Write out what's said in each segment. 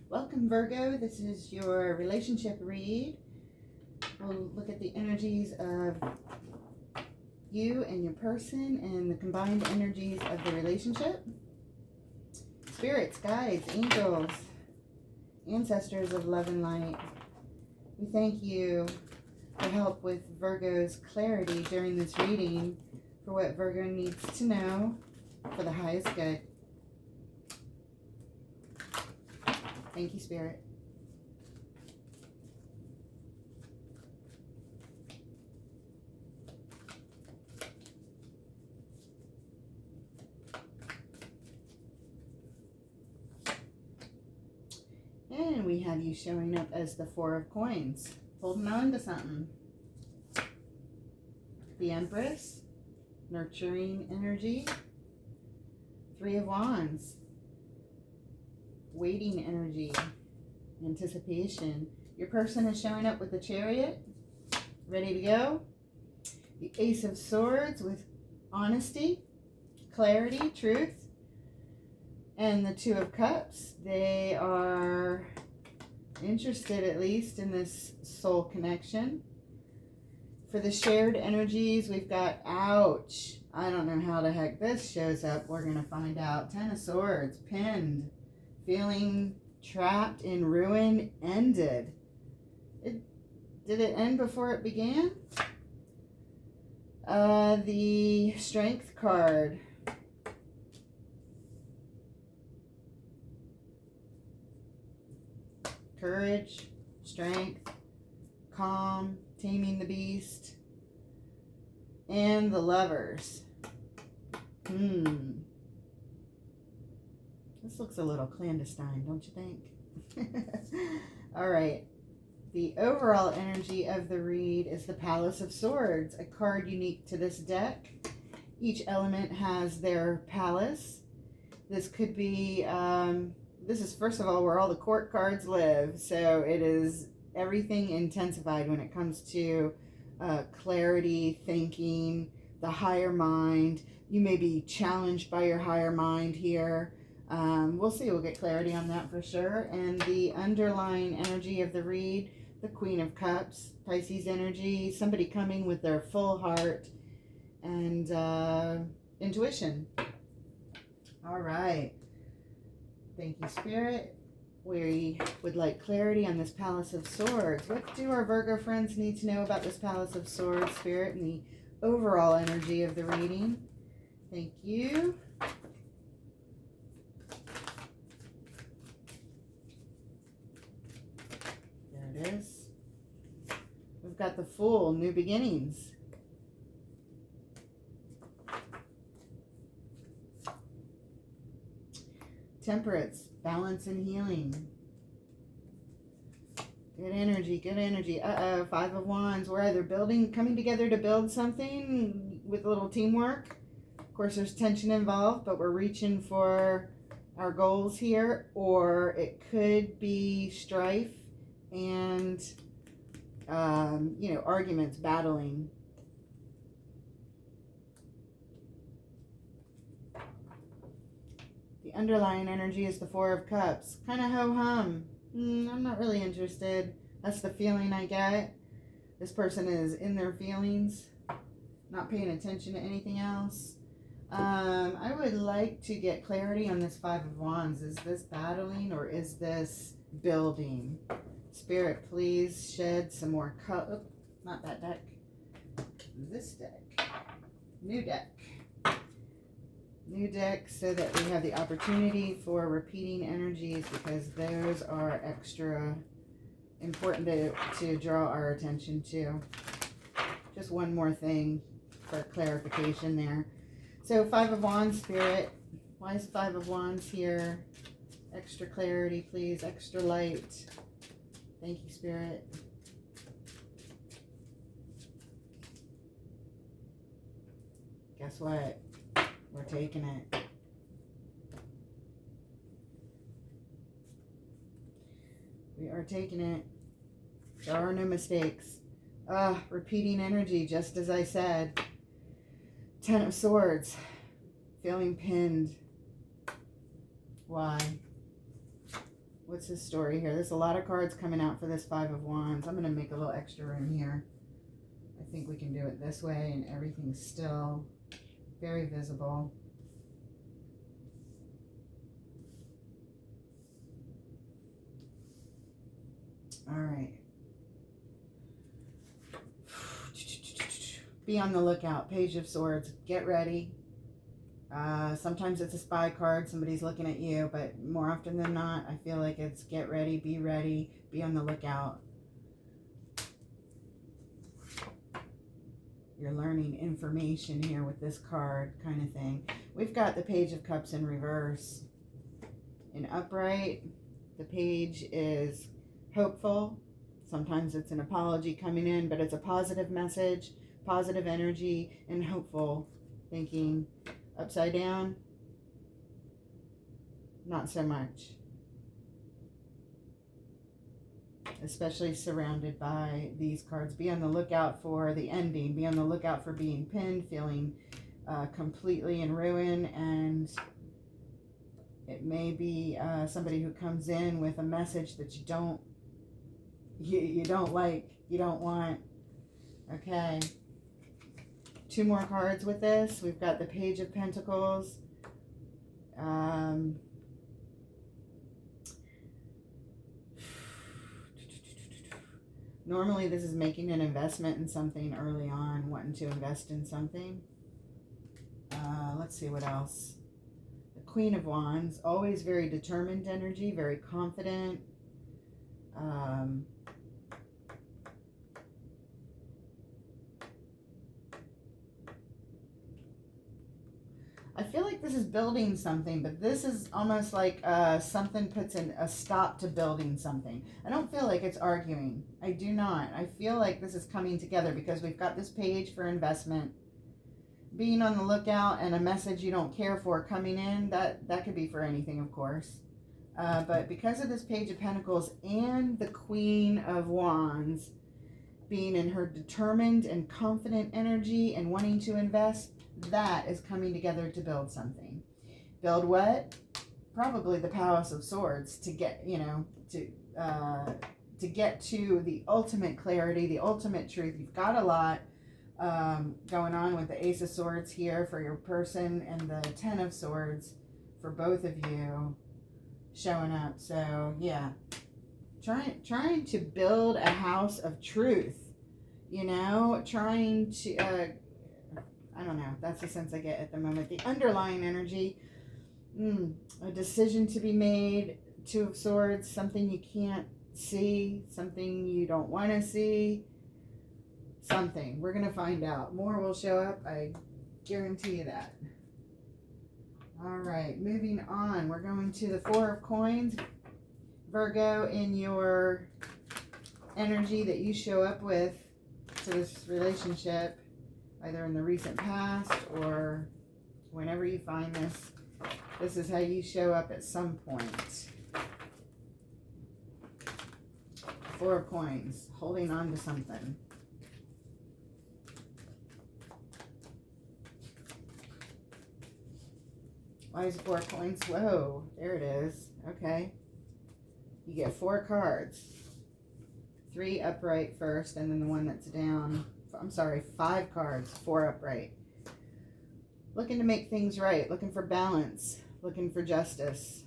Welcome, Virgo. This is your relationship read. We'll look at the energies of you and your person and the combined energies of the relationship. Spirits, guides, angels, ancestors of love and light, we thank you for help with Virgo's clarity during this reading for what Virgo needs to know for the highest good. Thank you, Spirit. And we have you showing up as the Four of Coins, holding on to something. The Empress, nurturing energy. Three of Wands, waiting energy, anticipation. Your person is showing up with the Chariot, ready to go. The Ace of Swords with honesty, clarity, truth. And the Two of Cups, they are interested at least in this soul connection. For the shared energies, we've got ouch. I don't know how the heck this shows up. We're going to find out. Ten of Swords, pinned, feeling trapped in ruin, ended. Did it end before it began? The Strength card. Courage, strength, calm, taming the beast, and the Lovers. This looks a little clandestine, don't you think? All right. The overall energy of the read is the Palace of Swords, a card unique to this deck. Each element has their palace. This could be, this is first of all where all the court cards live. So it is everything intensified when it comes to clarity, thinking, the higher mind. You may be challenged by your higher mind here. We'll see. We'll get clarity on that for sure. And the underlying energy of the read, the Queen of Cups, Pisces energy, somebody coming with their full heart and intuition. All right. Thank you, Spirit. We would like clarity on this Palace of Swords. What do our Virgo friends need to know about this Palace of Swords, Spirit, and the overall energy of the reading? Thank you. There it is. We've got the Fool, new beginnings. Temperance, balance and healing. Good energy, good energy. Five of Wands. We're either coming together to build something with a little teamwork. Of course, there's tension involved, but we're reaching for our goals here. Or it could be strife and, arguments, battling. The underlying energy is the Four of Cups. Kind of ho-hum. I'm not really interested. That's the feeling I get. This person is in their feelings, not paying attention to anything else. I would like to get clarity on this Five of Wands. Is this battling or is this building? Spirit, please shed some more color. Not that deck. This deck. New deck. New deck so that we have the opportunity for repeating energies because those are extra important to draw our attention to. Just one more thing for clarification there. So Five of Wands, Spirit. Why is Five of Wands here? Extra clarity, please. Extra light. Thank you, Spirit. Guess what? We're taking it. We are taking it. There are no mistakes. Repeating energy, just as I said. Ten of Swords. Feeling pinned. Why? What's his story here? There's a lot of cards coming out for this Five of Wands. I'm going to make a little extra room here. I think we can do it this way and everything's still very visible. All right. Be on the lookout. Page of Swords. Get ready. Sometimes it's a spy card. Somebody's looking at you, but more often than not, I feel like it's get ready, be on the lookout. You're learning information here with this card kind of thing. We've got the Page of Cups in reverse. In upright, the page is hopeful. Sometimes it's an apology coming in, but it's a positive message, positive energy, and hopeful thinking. Upside down, not so much. Especially surrounded by these cards. Be on the lookout for the ending. Be on the lookout for being pinned, feeling completely in ruin, and it may be somebody who comes in with a message that you don't like, you don't want. Okay. 2 more cards with this. We've got the Page of Pentacles. Normally this is making an investment in something early on, wanting to invest in something. Let's see what else. The Queen of Wands, always very determined energy, very confident. I feel like this is building something, but this is almost like something puts a stop to building something. I don't feel like it's arguing. I do not. I feel like this is coming together because we've got this page for investment. Being on the lookout and a message you don't care for coming in, that could be for anything, of course. But because of this Page of Pentacles and the Queen of Wands being in her determined and confident energy and wanting to invest, that is coming together to build something. Build what? Probably the Palace of Swords to get, to get to the ultimate clarity, the ultimate truth. You've got a lot going on with the Ace of Swords here for your person and the Ten of Swords for both of you showing up. So yeah, trying to build a house of truth, trying to I don't know, that's the sense I get at the moment. The underlying energy, a decision to be made, 2 of Swords, something you can't see, something you don't want to see, something. We're going to find out. More will show up, I guarantee you that. All right, moving on. We're going to the 4 of Coins. Virgo, in your energy that you show up with to this relationship, either in the recent past or whenever you find this, this is how you show up at some point. 4 of Coins, holding on to something. Why is 4 of Coins? Whoa, there it is. Okay. You get 4 cards. 3 upright first, and then the one that's down. I'm sorry, 5 cards, 4 upright. Looking to make things right, looking for balance, looking for justice.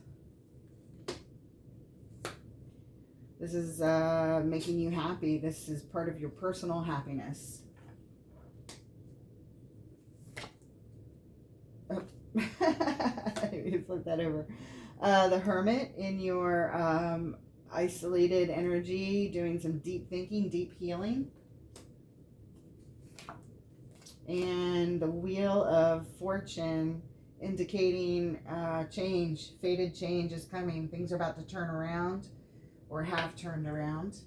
This is making you happy. This is part of your personal happiness. Oh. You flip that over. The Hermit, in your isolated energy, doing some deep thinking, deep healing. And the Wheel of Fortune, indicating change, fated change is coming. Things are about to turn around or have turned around.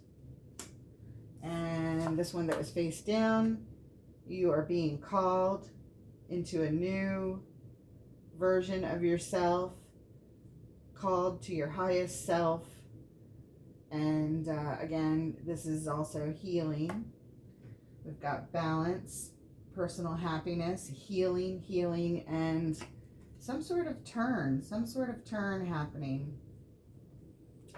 And this one that was face down, you are being called into a new version of yourself, called to your highest self. And again, this is also healing. We've got balance, personal happiness, healing, and some sort of turn happening.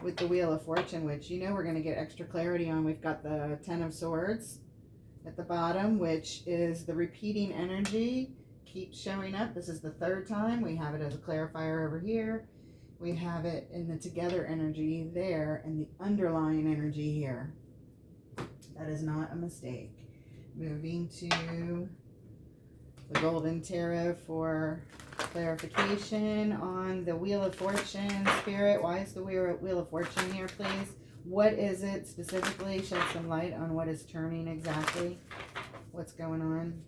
with the Wheel of Fortune, which you know we're going to get extra clarity on. We've got the Ten of Swords at the bottom, which is the repeating energy. Keeps showing up. This is the third time. We have it as a clarifier over here. We have it in the together energy there and the underlying energy here. That is not a mistake. Moving to the Golden Tarot for clarification on the Wheel of Fortune. Spirit, why is the Wheel of Fortune here, please? What is it specifically? Shed some light on what is turning exactly. What's going on?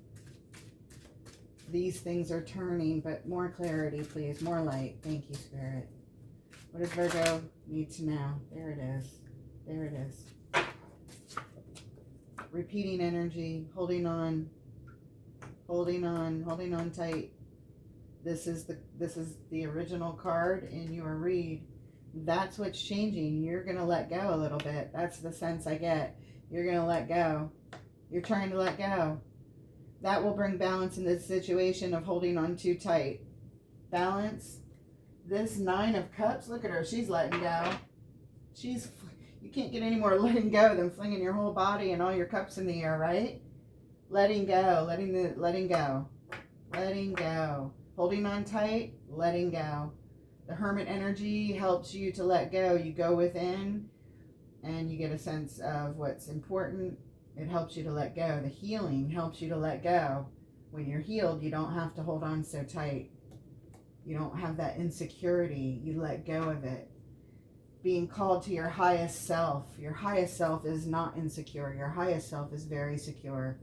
These things are turning, but more clarity, please. More light. Thank you, Spirit. What does Virgo need to know? There it is. There it is. Repeating energy. Holding on. Holding on. Holding on tight. This is the original card in your read. That's what's changing. You're going to let go a little bit. That's the sense I get. You're going to let go. You're trying to let go. That will bring balance in this situation of holding on too tight. Balance. This Nine of Cups, look at her. She's letting go. You can't get any more letting go than flinging your whole body and all your cups in the air, right? Letting go. Letting go. Letting go. Holding on tight. Letting go. The Hermit energy helps you to let go. You go within and you get a sense of what's important. It helps you to let go. The healing helps you to let go. When you're healed, you don't have to hold on so tight. You don't have that insecurity. You let go of it. Being called to your highest self. Your highest self is not insecure. Your highest self is very secure.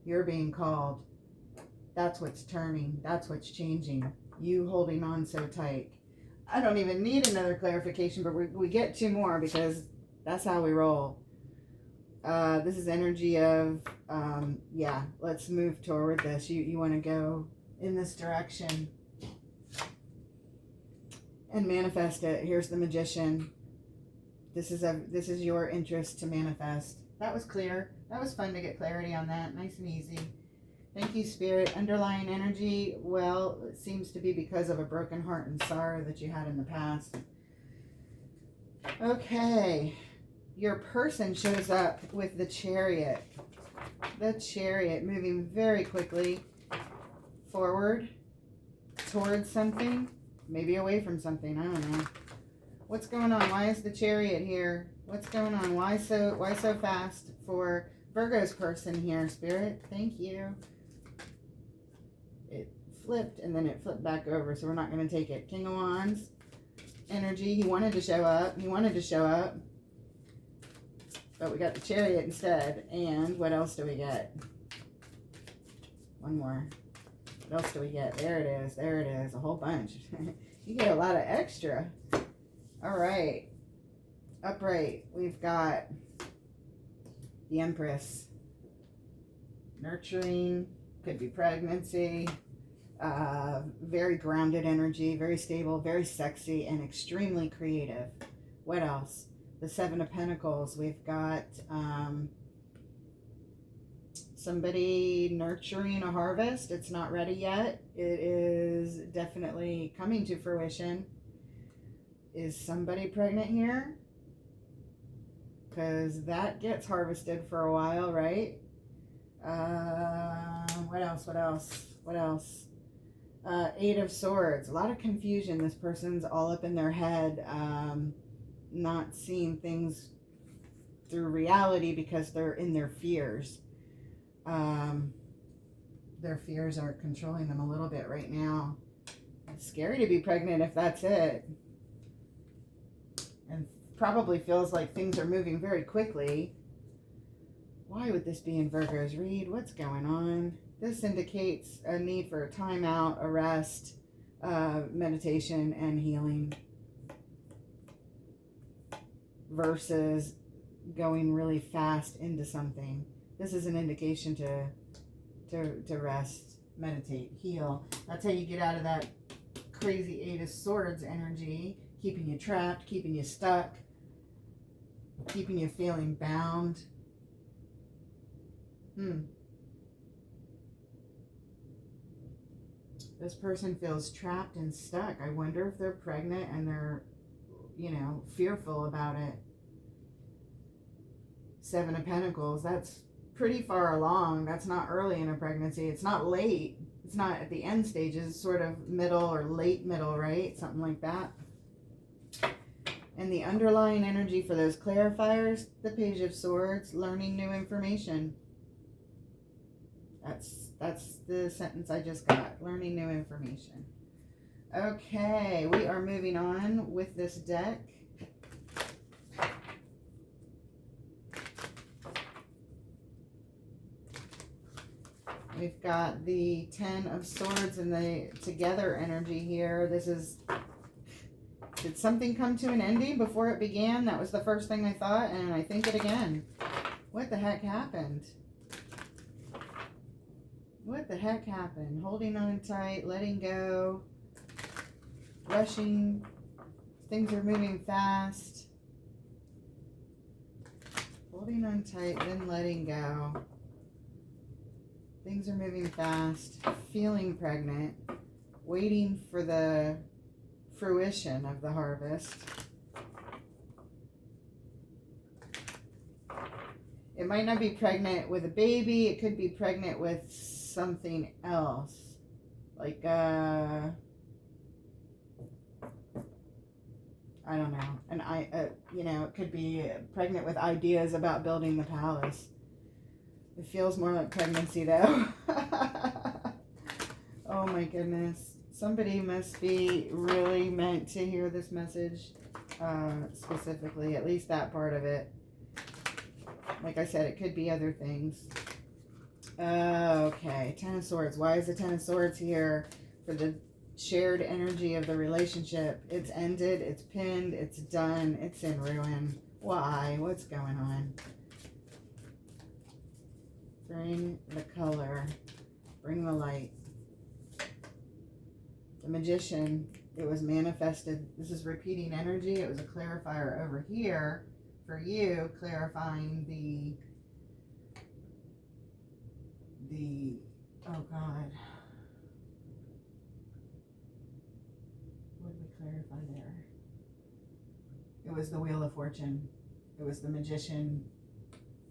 You're being called. That's what's turning. That's what's changing. You holding on so tight. I don't even need another clarification, but we get two more because that's how we roll. This is energy of, yeah, let's move toward this. You want to go in this direction and manifest it. Here's the Magician. This is your interest to manifest. That was clear. That was fun to get clarity on that. Nice and easy. Thank you, Spirit. Underlying energy, well, it seems to be because of a broken heart and sorrow that you had in the past. Okay. Your person shows up with the Chariot. The Chariot moving very quickly forward towards something, maybe away from something. I don't know. What's going on? Why is the Chariot here? What's going on? Why so fast for Virgo's person here, Spirit? Thank you. It flipped and then it flipped back over, so we're not going to take it. King of Wands energy. He wanted to show up. But we got the Chariot instead. And what else do we get? One more. What else do we get? There it is. There it is. A whole bunch. You get a lot of extra. All right. Upright. We've got the Empress. Nurturing. Could be pregnancy. Very grounded energy. Very stable. Very sexy. And extremely creative. What else? The Seven of Pentacles. We've got somebody nurturing a harvest. It's not ready yet. It is definitely coming to fruition. Is somebody pregnant here? Because that gets harvested for a while, right? What else? Eight of Swords. A lot of confusion. This person's all up in their head. Not seeing things through reality because they're in their fears. Their fears are controlling them a little bit right now. It's scary to be pregnant if that's it. And probably feels like things are moving very quickly. Why would this be in Virgo's read? What's going on? This indicates a need for a timeout, a rest, meditation, and healing. Versus going really fast into something. This is an indication to rest, meditate, heal. That's how you get out of that crazy Eight of Swords energy, keeping you trapped, keeping you stuck, keeping you feeling bound. This person feels trapped and stuck. I wonder if they're pregnant and they're, you know, fearful about it. Seven of Pentacles, that's pretty far along. That's not early in a pregnancy. It's not late. It's not at the end stages. It's sort of middle or late middle, right? Something like that. And the underlying energy for those clarifiers, the Page of Swords, learning new information. That's the sentence I just got. Learning new information. Okay, we are moving on with this deck. We've got the Ten of Swords and the Together energy here. This is, did something come to an ending before it began? That was the first thing I thought, and I think it again. What the heck happened? What the heck happened? Holding on tight, letting go, rushing, things are moving fast. Holding on tight, then letting go. Things are moving fast, feeling pregnant, waiting for the fruition of the harvest. It might not be pregnant with a baby. It could be pregnant with something else. Like, I don't know. And you know, it could be pregnant with ideas about building the palace. It feels more like pregnancy, though. Oh, my goodness. Somebody must be really meant to hear this message, specifically, at least that part of it. Like I said, it could be other things. Okay, Ten of Swords. Why is the Ten of Swords here? For the shared energy of the relationship. It's ended, it's pinned, it's done, it's in ruin. Why? What's going on? Bring the color. Bring the light. The Magician. It was manifested. This is repeating energy. It was a clarifier over here for you, clarifying the oh God. What did we clarify there? It was the Wheel of Fortune. It was the Magician,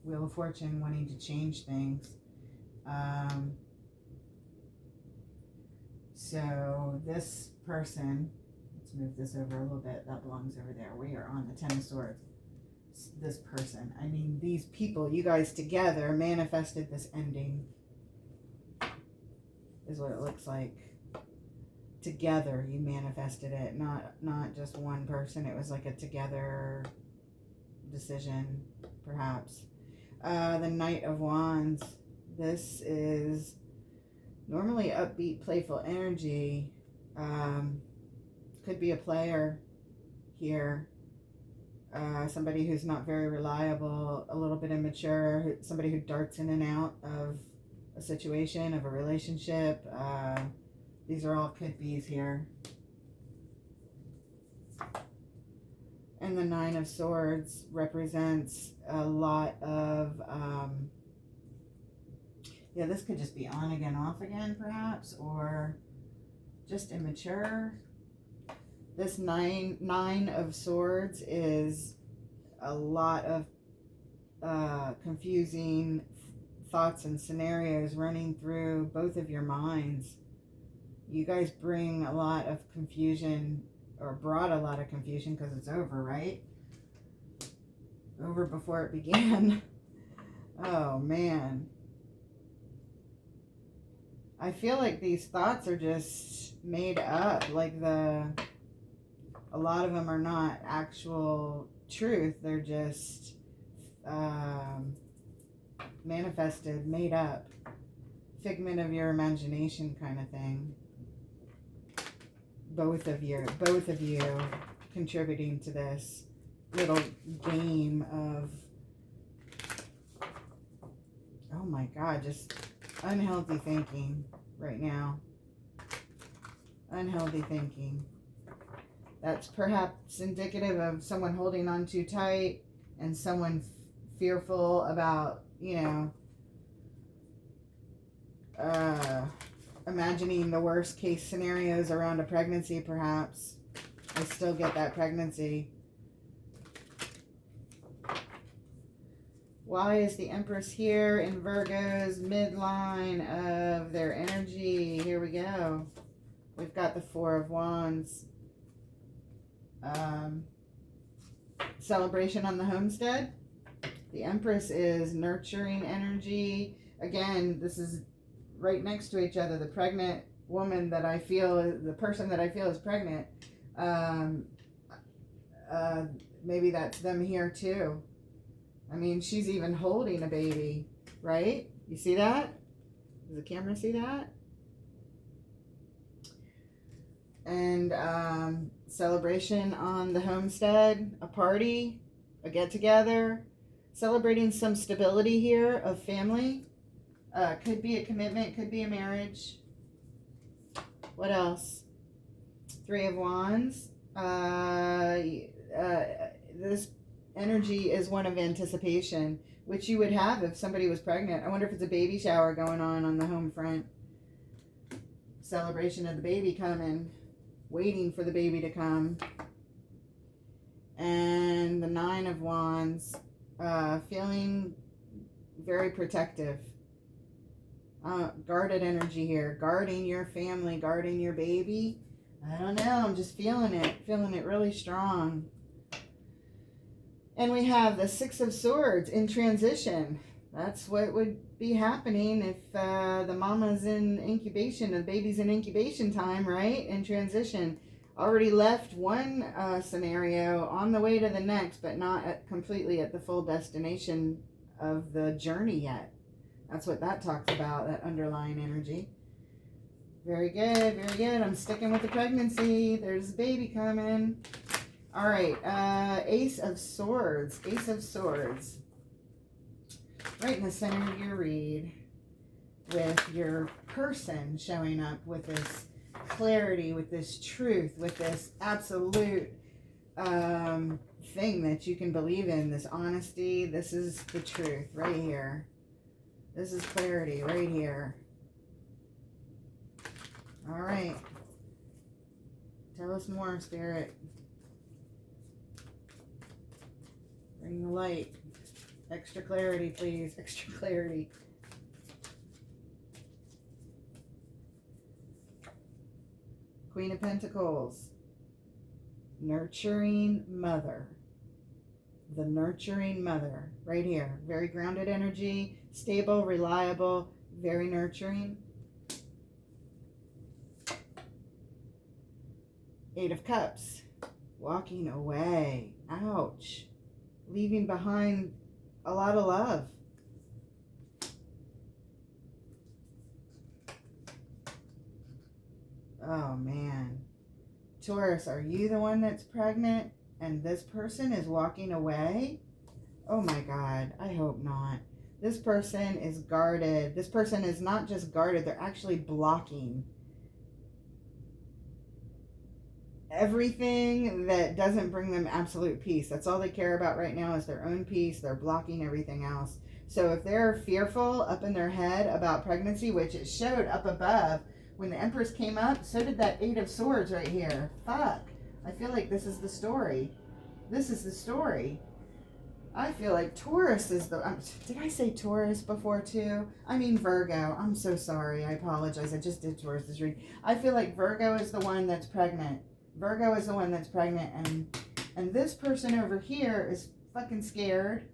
Wheel of Fortune, wanting to change things. So this person, let's move this over a little bit. That belongs over there. We are on the Ten of Swords. This person, I mean, these people, you guys together manifested this ending, is what it looks like. Together you manifested it, not just one person. It was like a together decision, perhaps. The Knight of Wands. This is normally upbeat, playful energy. Could be a player here. Somebody who's not very reliable, a little bit immature, somebody who darts in and out of a situation, of a relationship. These are all could-be's here. And the Nine of Swords represents a lot of, yeah, this could just be on again, off again, perhaps, or just immature. This nine of Swords is a lot of confusing thoughts and scenarios running through both of your minds. You guys bring a lot of confusion, or brought a lot of confusion, because it's over, right? Over before it began. Oh, man. I feel like these thoughts are just made up. Like a lot of them are not actual truth. They're just manifested, made up. Figment of your imagination kind of thing. Both of you contributing to this little game of, oh my God, just unhealthy thinking right now. Unhealthy thinking. That's perhaps indicative of someone holding on too tight and someone fearful about, you know, imagining the worst case scenarios around a pregnancy, perhaps. I still get that pregnancy. Why is the Empress here in Virgo's midline of their energy? Here we go. We've got the Four of Wands. Celebration on the homestead. The Empress is nurturing energy. Again, this is right next to each other. The pregnant woman that I feel, the person that I feel is pregnant. Maybe that's them here too. I mean, she's even holding a baby, right? You see that? Does the camera see that? And celebration on the homestead, a party, a get-together, celebrating some stability here of family. Could be a commitment, could be a marriage. What else? Three of Wands. This energy is one of anticipation, which you would have if somebody was pregnant. I wonder if it's a baby shower going on the home front. Celebration of the baby coming, waiting for the baby to come. And the Nine of Wands, feeling very protective. Guarded energy here, guarding your family, guarding your baby. I don't know, I'm just feeling it really strong. And we have the Six of Swords in transition. That's what would be happening if the mama's in incubation, the baby's in incubation time, right? In transition. Already left one scenario, on the way to the next, but not completely at the full destination of the journey yet. That's what that talks about, that underlying energy. Very good, very good. I'm sticking with the pregnancy. There's a baby coming. All right, Ace of Swords. Ace of Swords. Right in the center of your read, with your person showing up with this clarity, with this truth, with this absolute thing that you can believe in, this honesty. This is the truth right here. This is clarity right here. All right. Tell us more, Spirit. Bring the light. Extra clarity, please. Extra clarity. Queen of Pentacles. Nurturing mother. The nurturing mother. Right here. Very grounded energy. Stable, reliable, very nurturing. Eight of Cups. Walking away. Ouch. Leaving behind a lot of love. Oh, man. Taurus, are you the one that's pregnant and this person is walking away? Oh, my God. I hope not. This person is guarded. This person is not just guarded. They're actually blocking everything that doesn't bring them absolute peace. That's all they care about right now is their own peace. They're blocking everything else. So if they're fearful up in their head about pregnancy, which it showed up above, when the Empress came up, so did that Eight of Swords right here. Fuck. I feel like this is the story. This is the story. I feel like Taurus is the... did I say Taurus before too? I mean Virgo. I'm so sorry. I apologize. I just did Taurus this read. I feel like Virgo is the one that's pregnant. Virgo is the one that's pregnant, and this person over here is fucking scared.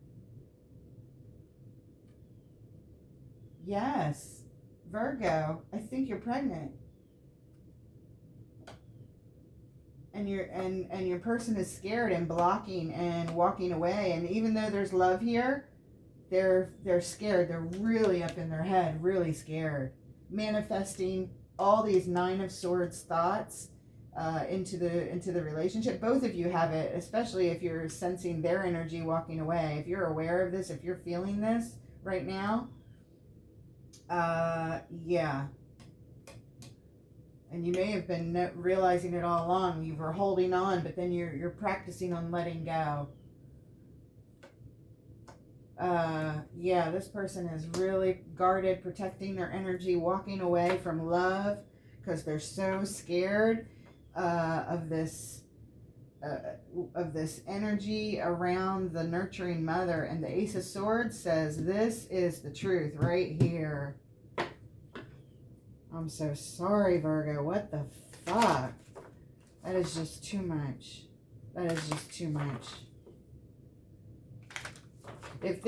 Yes, Virgo, I think you're pregnant, and your person is scared and blocking and walking away. And even though there's love here, they're scared. They're really up in their head, really scared, manifesting all these Nine of Swords thoughts. Into the relationship. Both of you have it, especially if you're sensing their energy walking away. If you're aware of this, if you're feeling this right now, yeah. And you may have been realizing it all along. You were holding on, but then you're practicing on letting go. Yeah, this person is really guarded, protecting their energy, walking away from love because they're so scared of this of this energy around the nurturing mother. And the Ace of Swords says, this is the truth right here. I'm so sorry, Virgo. What the fuck? That is just too much. That is just too much. If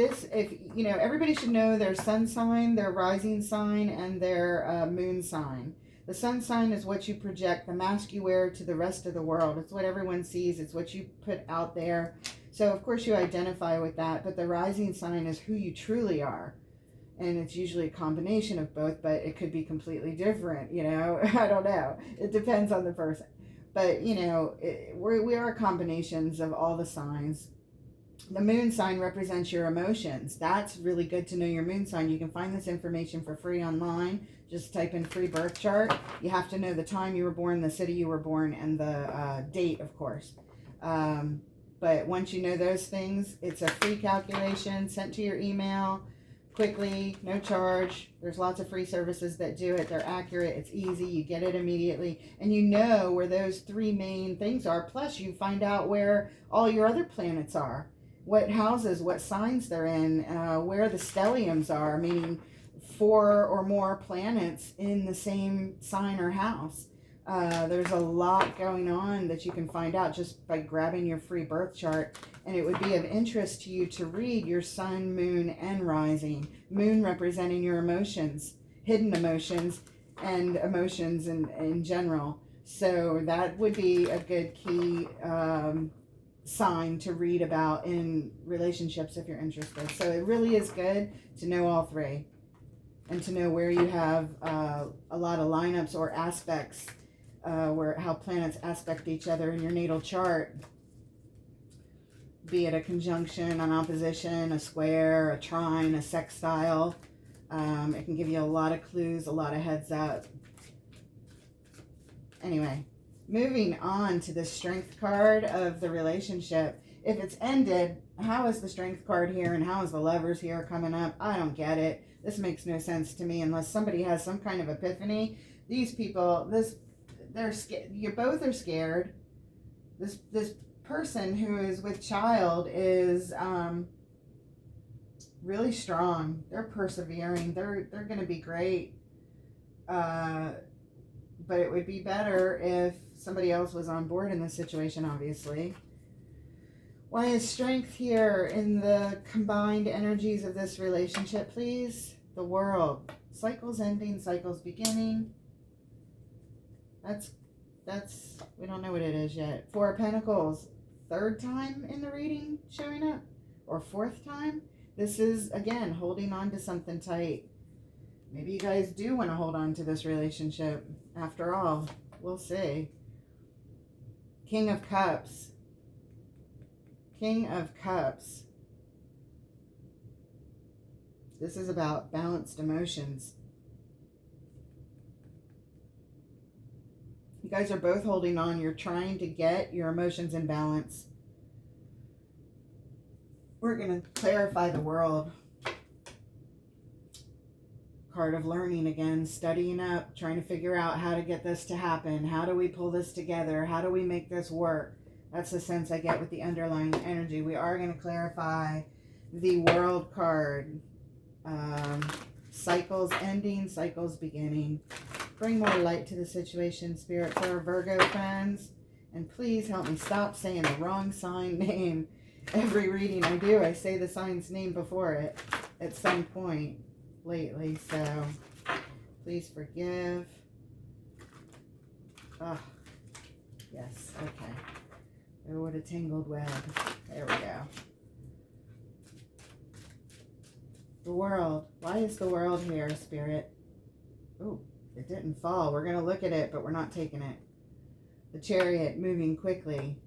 you know, everybody should know their sun sign, their rising sign, and their moon sign. The sun sign is what you project, the mask you wear to the rest of the world. It's what everyone sees. It's what you put out there. So, of course, you identify with that. But the rising sign is who you truly are. And it's usually a combination of both, but it could be completely different, you know. I don't know. It depends on the person. But, you know, we are combinations of all the signs. The moon sign represents your emotions. That's really good to know your moon sign. You can find this information for free online. Just type in free birth chart. You have to know the time you were born, the city you were born, and the date, of course. But once you know those things, it's a free calculation sent to your email quickly, no charge. There's lots of free services that do it. They're accurate. It's easy. You get it immediately. And you know where those three main things are. Plus, you find out where all your other planets are. What houses, what signs they're in, where the stelliums are, meaning 4 or more planets in the same sign or house. There's a lot going on that you can find out just by grabbing your free birth chart. And it would be of interest to you to read your sun, moon, and rising. Moon representing your emotions, hidden emotions, and emotions in general. So that would be a good key sign to read about in relationships if you're interested. So it really is good to know all three. And to know where you have a lot of lineups or aspects, how planets aspect each other in your natal chart. Be it a conjunction, an opposition, a square, a trine, a sextile. It can give you a lot of clues, a lot of heads up. Anyway, moving on to the strength card of the relationship. If it's ended, how is the strength card here and how is the lovers here coming up? I don't get it. This makes no sense to me unless somebody has some kind of epiphany. These people, they're scared. You both are scared. This person who is with child is really strong. They're persevering. They're going to be great. But it would be better if somebody else was on board in this situation, obviously. Why is strength here in the combined energies of this relationship, please? The World. Cycles ending, cycles beginning. That's we don't know what it is yet. 4 of Pentacles. 3rd time in the reading showing up? Or 4th time? This is, again, holding on to something tight. Maybe you guys do want to hold on to this relationship. After all, we'll see. King of Cups. King of Cups. This is about balanced emotions. You guys are both holding on. You're trying to get your emotions in balance. We're going to clarify the World. Card of learning again, studying up, trying to figure out how to get this to happen. How do we pull this together? How do we make this work? That's the sense I get with the underlying energy. We are going to clarify the World card. Cycles ending, cycles beginning. Bring more light to the situation, Spirit, for our Virgo friends. And please help me stop saying the wrong sign name. Every reading I do, I say the sign's name before it at some point lately. So please forgive. Oh, yes, okay. Oh, what a tangled web. There we go. The World. Why is the World here, Spirit? Oh, it didn't fall. We're going to look at it, but we're not taking it. The Chariot, moving quickly.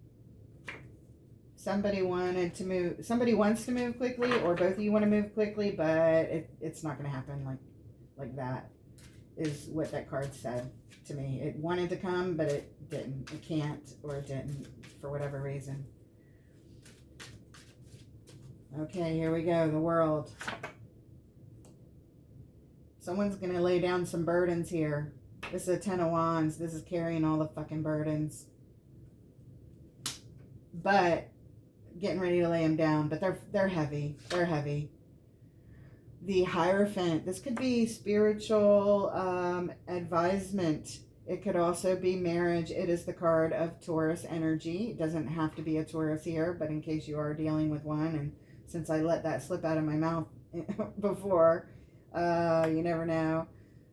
Somebody wants to move quickly, or both of you want to move quickly, but it's not going to happen like that, is what that card said to me. It wanted to come, but it didn't. It can't, or it didn't, for whatever reason. Okay, here we go. The World. Someone's going to lay down some burdens here. This is a 10 of Wands. This is carrying all the fucking burdens. but getting ready to lay them down. But they're heavy. They're heavy. The Hierophant. This could be spiritual advisement. It could also be marriage. It is the card of Taurus energy. It doesn't have to be a Taurus here, but in case you are dealing with one, and since I let that slip out of my mouth before, you never know.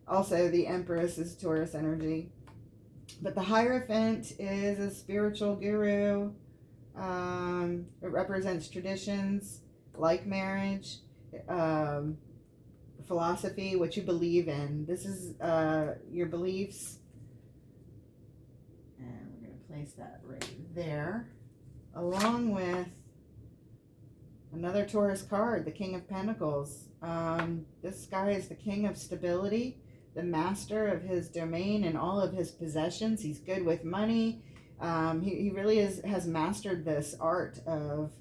Also, the Empress is Taurus energy. But the Hierophant is a spiritual guru. It represents traditions like marriage, philosophy, what you believe in. This is your beliefs. And we're going to place that right there. Along with another Taurus card, the King of Pentacles. This guy is the king of stability, the master of his domain and all of his possessions. He's good with money. He really has mastered this art of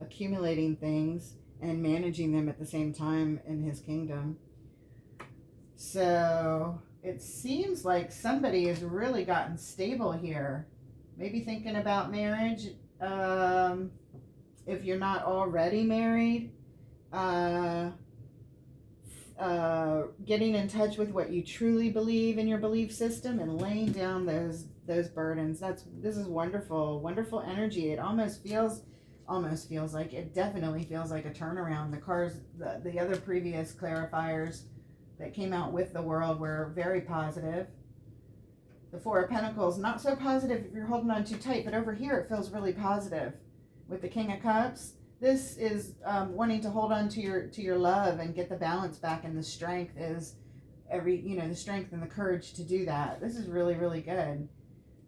accumulating things and managing them at the same time in his kingdom. So it seems like somebody has really gotten stable here. Maybe thinking about marriage. If you're not already married, getting in touch with what you truly believe in your belief system and laying down those burdens. This is wonderful energy. It almost feels like, it definitely feels like a turnaround. The cards, the other previous clarifiers that came out with the world were very positive. The Four of Pentacles, not so positive if you're holding on too tight, but over here it feels really positive. With the King of Cups, this is wanting to hold on to your love and get the balance back, and the strength is the strength and the courage to do that. This is really, really good.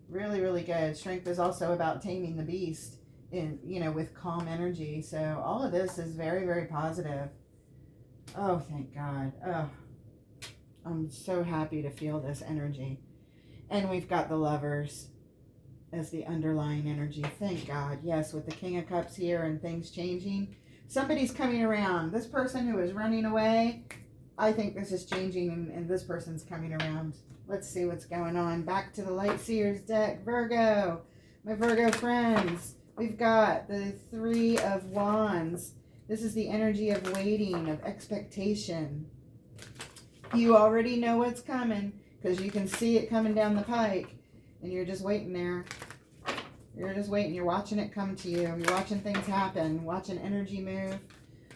Really, really good. Strength is also about taming the beast with calm energy. So all of this is very, very positive. Oh, thank God. Oh, I'm so happy to feel this energy. And we've got the Lovers as the underlying energy. Thank God. Yes, with the King of Cups here and things changing. Somebody's coming around. This person who is running away, I think this is changing and this person's coming around. Let's see what's going on. Back to the Light Seers deck. Virgo. My Virgo friends. We've got the Three of Wands. This is the energy of waiting, of expectation. You already know what's coming because you can see it coming down the pike. And you're just waiting there. You're just waiting. You're watching it come to you. You're watching things happen. Watching energy move.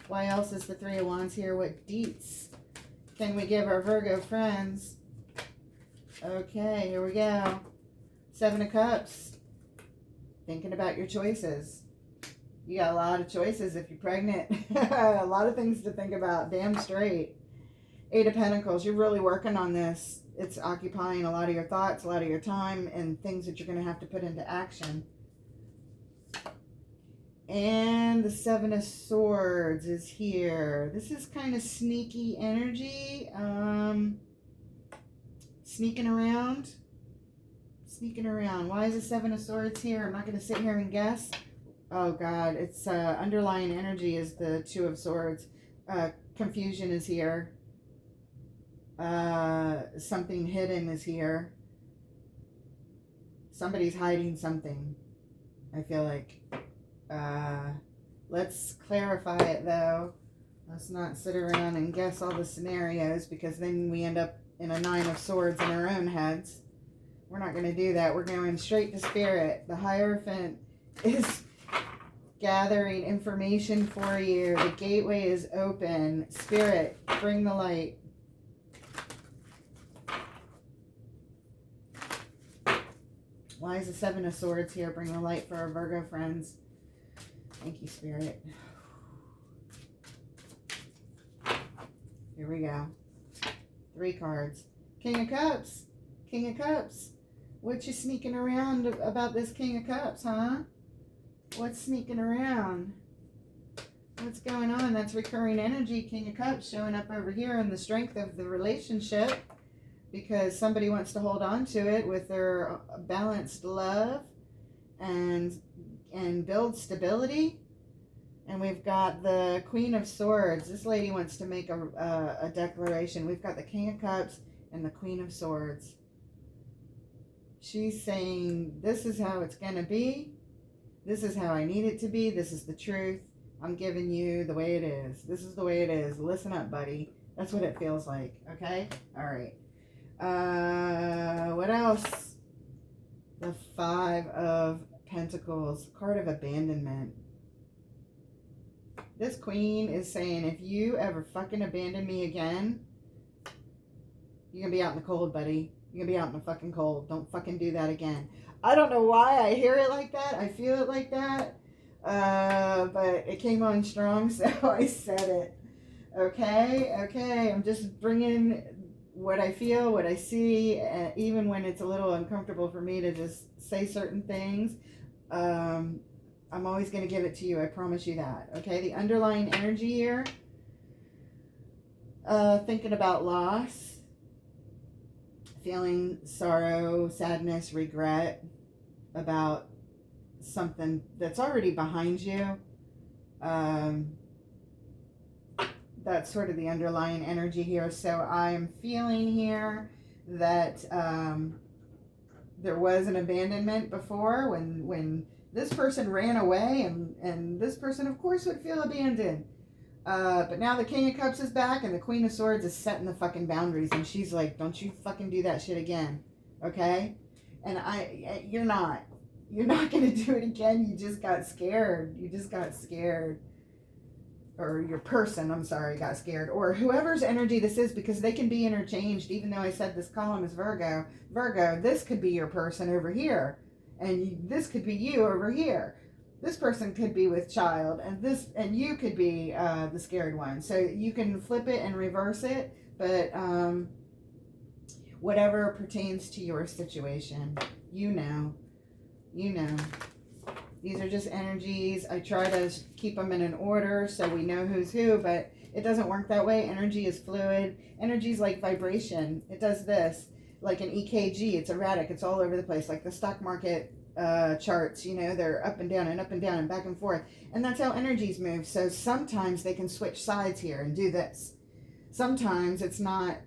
Why else is the Three of Wands here? What deets can we give our Virgo friends? Okay, here we go. Seven of Cups. Thinking about your choices. You got a lot of choices if you're pregnant. A lot of things to think about. Damn straight. Eight of Pentacles. You're really working on this. It's occupying a lot of your thoughts, a lot of your time, and things that you're going to have to put into action. And the Seven of Swords is here. This is kind of sneaky energy. Sneaking around. Sneaking around. Why is the Seven of Swords here? I'm not going to sit here and guess. Oh, God. It's underlying energy is the Two of Swords. Confusion is here. Something hidden is here. Somebody's hiding something, I feel like. Let's clarify it though. Let's not sit around and guess all the scenarios, because then we end up in a Nine of Swords in our own heads. We're not going to do that. We're going straight to Spirit. The Hierophant is gathering information for you. The gateway is open. Spirit, bring the light. Why is the Seven of Swords here? Bring the light for our Virgo friends. Thank you, Spirit. Here we go. 3 cards. King of Cups. King of Cups. What you sneaking around about this King of Cups, huh? What's sneaking around? What's going on? That's recurring energy. King of Cups showing up over here in the strength of the relationship, because somebody wants to hold on to it with their balanced love and build stability. And we've got the Queen of Swords. This lady wants to make a declaration. We've got the King of Cups and the Queen of Swords. She's saying, this is how it's going to be. This is how I need it to be. This is the truth. I'm giving you the way it is. This is the way it is. Listen up, buddy. That's what it feels like. Okay? All right. What else? The Five of Pentacles. Card of abandonment. This queen is saying, if you ever fucking abandon me again, you're going to be out in the cold, buddy. You're going to be out in the fucking cold. Don't fucking do that again. I don't know why I hear it like that. I feel it like that. But it came on strong, so I said it. Okay? Okay. I'm just bringing what I feel, what I see, even when it's a little uncomfortable for me to just say certain things. I'm always going to give it to you. I promise you that. Okay? The underlying energy here, thinking about loss. Feeling sorrow, sadness, regret about something that's already behind you. That's sort of the underlying energy here. So I'm feeling here that there was an abandonment before when this person ran away, and this person, of course, would feel abandoned. But now the King of Cups is back and the Queen of Swords is setting the fucking boundaries, and she's like, don't you fucking do that shit again. Okay? And you're not going to do it again. You just got scared. Or your person, I'm sorry, got scared. Or whoever's energy this is, because they can be interchanged. Even though I said this column is Virgo. Virgo, this could be your person over here. And this could be you over here. This person could be with child, and you could be the scared one. So you can flip it and reverse it, but whatever pertains to your situation, you know. These are just energies. I try to keep them in an order so we know who's who, but it doesn't work that way. Energy is fluid. Energy is like vibration. It does this. Like an EKG, it's erratic. It's all over the place. Like the stock market charts, they're up and down and back and forth. And that's how energies move. So sometimes they can switch sides here and do this. Sometimes it's not.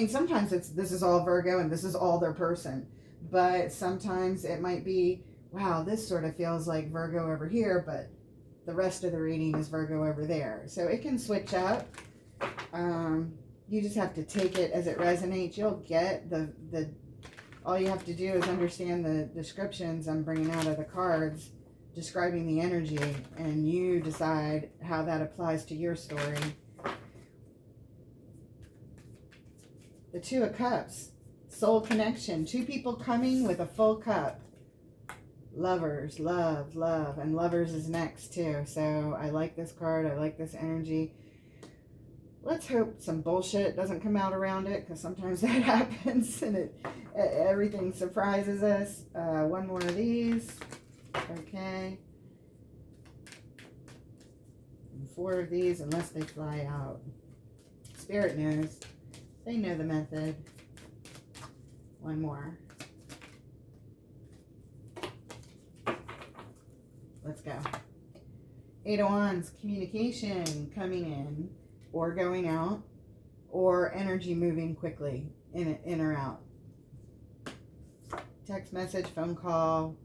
Sometimes this is all Virgo and this is all their person. But sometimes it might be, wow, this sort of feels like Virgo over here, but the rest of the reading is Virgo over there. So it can switch up. You just have to take it as it resonates. You'll get the all you have to do is understand the descriptions I'm bringing out of the cards, describing the energy, and you decide how that applies to your story. The Two of Cups, soul connection. Two people coming with a full cup. Lovers, love, and lovers is next too. So I like this card. I like this energy. Let's hope some bullshit doesn't come out around it, because sometimes that happens and everything surprises us. One more of these. Okay. And 4 of these, unless they fly out. Spirit knows. They know the method. One more. Let's go. 8 of Wands, communication coming in or going out, or energy moving quickly in or out. Text message, phone call,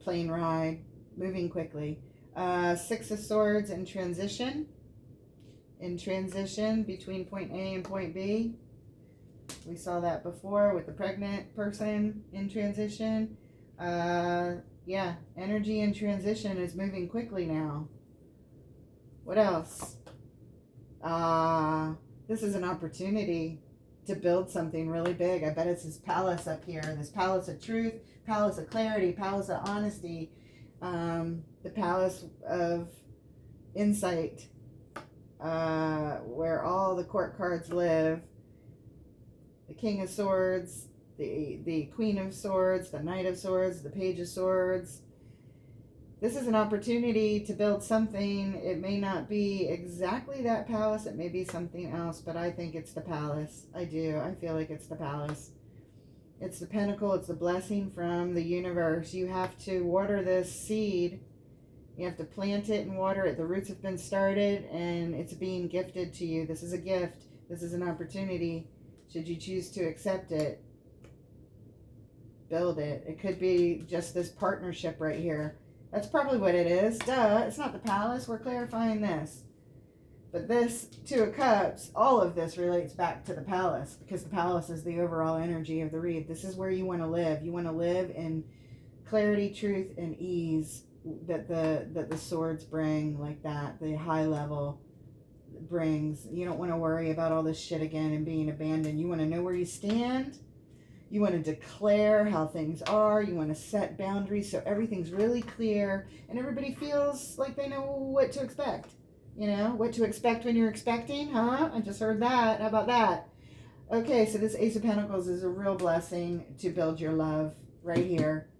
plane ride, moving quickly. 6 of Swords in transition. In transition between point A and point B. We saw that before with the pregnant person in transition. Yeah, energy in transition is moving quickly now. What else? This is an opportunity to build something really big. I bet it's this palace up here, this palace of truth, palace of clarity, palace of honesty, the palace of insight, where all the court cards live. The King of Swords, the Queen of Swords, the Knight of Swords, the Page of Swords. This is an opportunity to build something. It may not be exactly that palace. It may be something else, but I think it's the palace. I do. I feel like it's the palace. It's the pinnacle. It's the blessing from the universe. You have to water this seed. You have to plant it and water it. The roots have been started, and it's being gifted to you. This is a gift. This is an opportunity. Should you choose to accept it? build it. It could be just this partnership right here. That's probably what it is. Duh, it's not the palace. We're clarifying this. But this Two of Cups, all of this relates back to the palace, because the palace is the overall energy of the read. This is where you want to live. You want to live in clarity, truth, and ease that the swords bring, like that. The high level brings. You don't want to worry about all this shit again and being abandoned. You want to know where you stand. You want to declare how things are. You want to set boundaries so everything's really clear and everybody feels like they know what to expect. You know, what to expect when you're expecting, huh? I just heard that. How about that? Okay, so this Ace of Pentacles is a real blessing to build your love right here.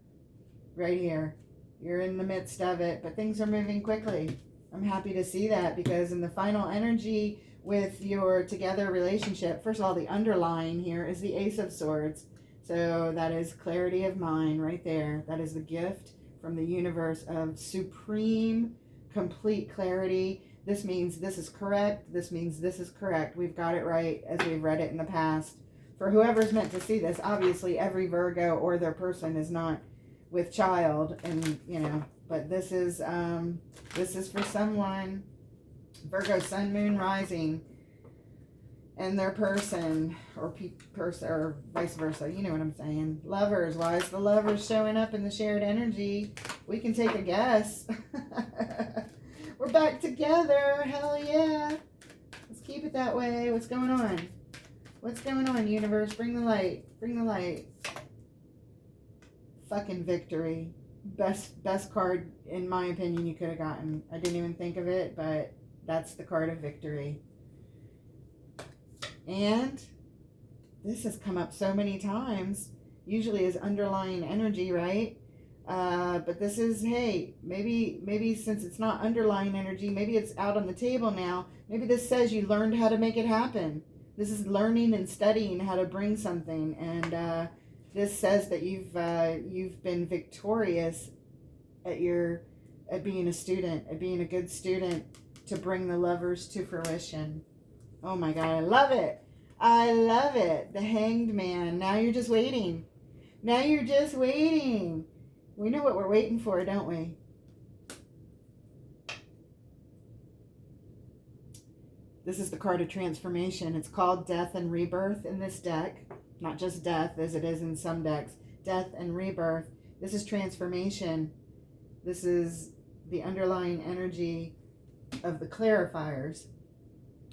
Right here. You're in the midst of it, but things are moving quickly. I'm happy to see that, because in the final energy with your together relationship, first of all, the underlying here is the Ace of Swords. So that is clarity of mind right there. That is the gift from the universe of supreme, complete clarity. This means this is correct. This means this is correct. We've got it right as we've read it in the past. For whoever's meant to see this, obviously every Virgo or their person is not with child, and you know, but this is for someone, Virgo Sun, Moon, Rising, and their person, or person, or vice versa. You know what I'm saying? Lovers. Why is the lovers showing up in the shared energy? We can take a guess. We're back together. Hell yeah. Let's keep it that way. What's going on? What's going on, universe? Bring the light. Bring the light. Fucking victory. Best card, in my opinion, you could have gotten. I didn't even think of it, but that's the card of victory. And this has come up so many times. Usually is underlying energy, right? But this is, hey, maybe since it's not underlying energy, maybe it's out on the table now. Maybe this says you learned how to make it happen. This is learning and studying how to bring something. And this says that you've been victorious at being a student, at being a good student to bring the lovers to fruition. Oh my God, I love it. I love it. The Hanged Man. Now you're just waiting. Now you're just waiting. We know what we're waiting for, don't we? This is the card of transformation. It's called Death and Rebirth in this deck. Not just death, as it is in some decks. Death and rebirth. This is transformation. This is the underlying energy of the clarifiers.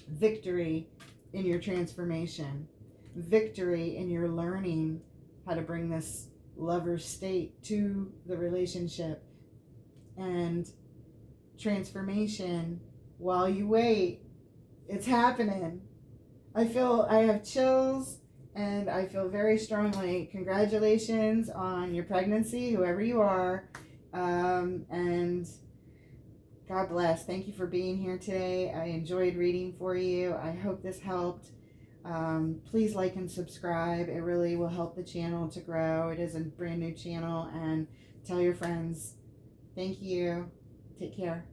Victory in your transformation. Victory in your learning how to bring this lover state to the relationship. And transformation while you wait. It's happening. I have chills, and I feel very strongly. Congratulations on your pregnancy, whoever you are. And God bless. Thank you for being here today. I enjoyed reading for you. I hope this helped. Please like and subscribe. It really will help the channel to grow. It is a brand new channel, and tell your friends. Thank you. Take care.